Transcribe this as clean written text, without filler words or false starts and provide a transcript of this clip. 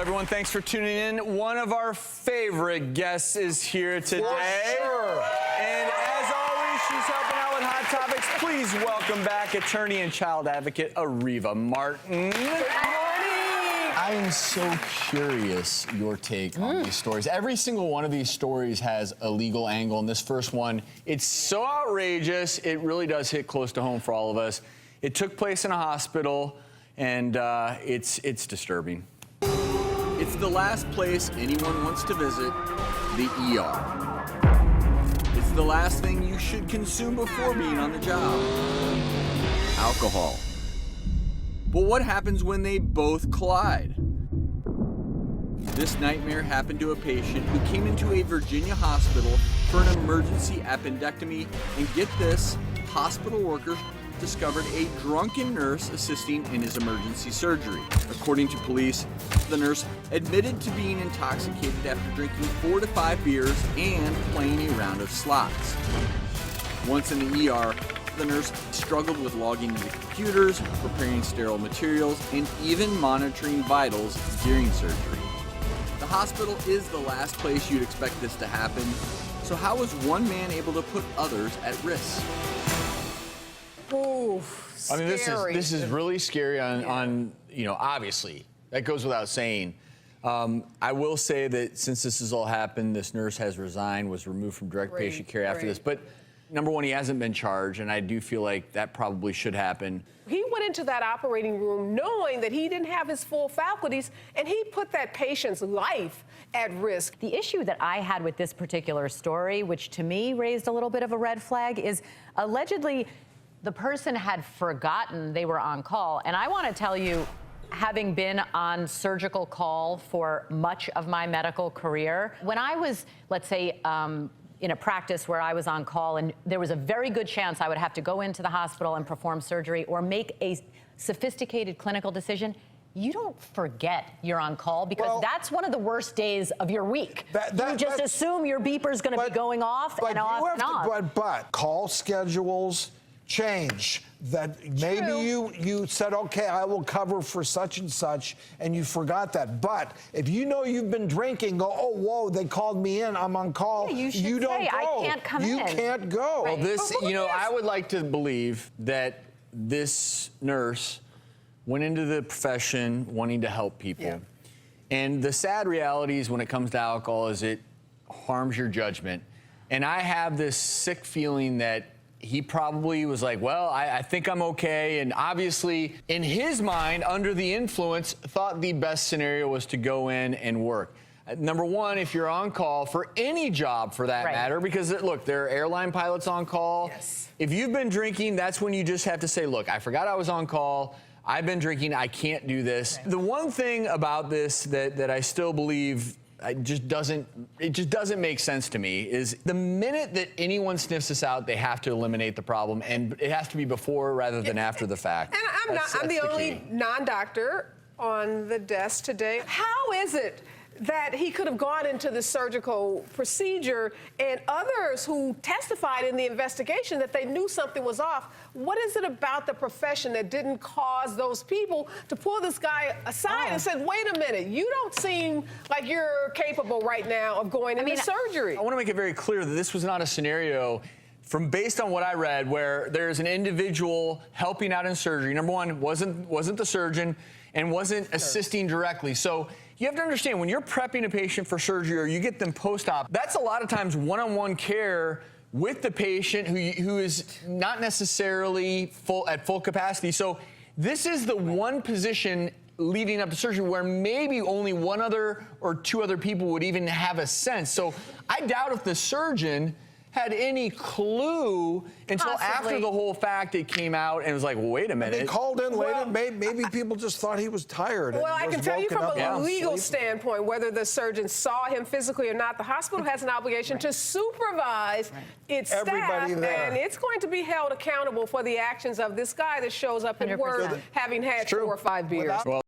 everyone. Thanks for tuning in. One of our favorite guests is here today. For sure. And as always, she's helping out with hot topics. Please welcome back attorney and child advocate Areva Martin. Good morning. I am so curious your take on these stories. Every single one of these stories has a legal angle, and this first one, It's so outrageous, it really does hit close to home for all of us. It took place in a hospital, and it's disturbing. It's the last place anyone wants to visit, the ER. It's the last thing you should consume before being on the job. Alcohol. But what happens when they both collide? This nightmare happened to a patient who came into a Virginia hospital for an emergency appendectomy, and get this, hospital workers discovered a drunken nurse assisting in his emergency surgery. According to police, the nurse admitted to being intoxicated after drinking 4 to 5 beers and playing a round of slots. Once in the ER, the nurse struggled with logging into computers, preparing sterile materials, and even monitoring vitals during surgery. The hospital is the last place you'd expect this to happen, so how was one man able to put others at risk? Ooh, I mean, scary. this is really scary on you know, obviously. That goes without saying. I will say that since this has all happened, this nurse has resigned, was removed from direct patient care after this. But number one, he hasn't been charged, and I do feel like that probably should happen. He went into that operating room knowing that he didn't have his full faculties, and he put that patient's life at risk. The issue that I had with this particular story, which to me raised a little bit of a red flag, is allegedly the person had forgotten they were on call. And I want to tell you, having been on surgical call for much of my medical career, when I was, let's say, in a practice where I was on call and there was a very good chance I would have to go into the hospital and perform surgery or make a sophisticated clinical decision, you don't forget you're on call, because that's one of the worst days of your week. You just assume your beeper's going to be going off and off and on. But call schedules change. That maybe you said, okay, I will cover for such and such, and you forgot that. But if you know you've been drinking, go, oh, whoa, they called me in, I'm on call. Yeah, you don't say, go. I can't come in. You can't go. Well, this, you know, I would like to believe that this nurse went into the profession wanting to help people. Yeah. And the sad reality is when it comes to alcohol is it harms your judgment. And I have this sick feeling that he probably was like, well, I think I'm okay. And obviously, in his mind, under the influence, thought the best scenario was to go in and work. Number one, if you're on call for any job for that matter, because look, there are airline pilots on call. Yes. If you've been drinking, that's when you just have to say, look, I forgot I was on call. I've been drinking. I can't do this. The one thing about this that I still believe it just doesn't make sense to me is the minute that anyone sniffs this out, they have to eliminate the problem, and it has to be before rather than after the fact. And I'm the only non-doctor on the desk today. How is it that he could have gone into the surgical procedure, and others who testified in the investigation that they knew something was off? What is it about the profession that didn't cause those people to pull this guy aside and say, wait a minute, you don't seem like you're capable right now of going into surgery? I want to make it very clear that this was not a scenario based on what I read where there's an individual helping out in surgery. Number one, wasn't the surgeon and wasn't assisting directly. So you have to understand, when you're prepping a patient for surgery or you get them post-op, that's a lot of times one-on-one care with the patient who is not necessarily at full capacity. So this is the one position leading up to surgery where maybe only one other or two other people would even have a sense. So I doubt if the surgeon had any clue until after the whole fact it came out and was like, well, wait a minute. They called in later. Maybe people just thought he was tired. Well, I can tell you from a legal standpoint, whether the surgeon saw him physically or not, the hospital has an obligation to supervise its staff, and it's going to be held accountable for the actions of this guy that shows up at work having had 4 or 5 beers. Well,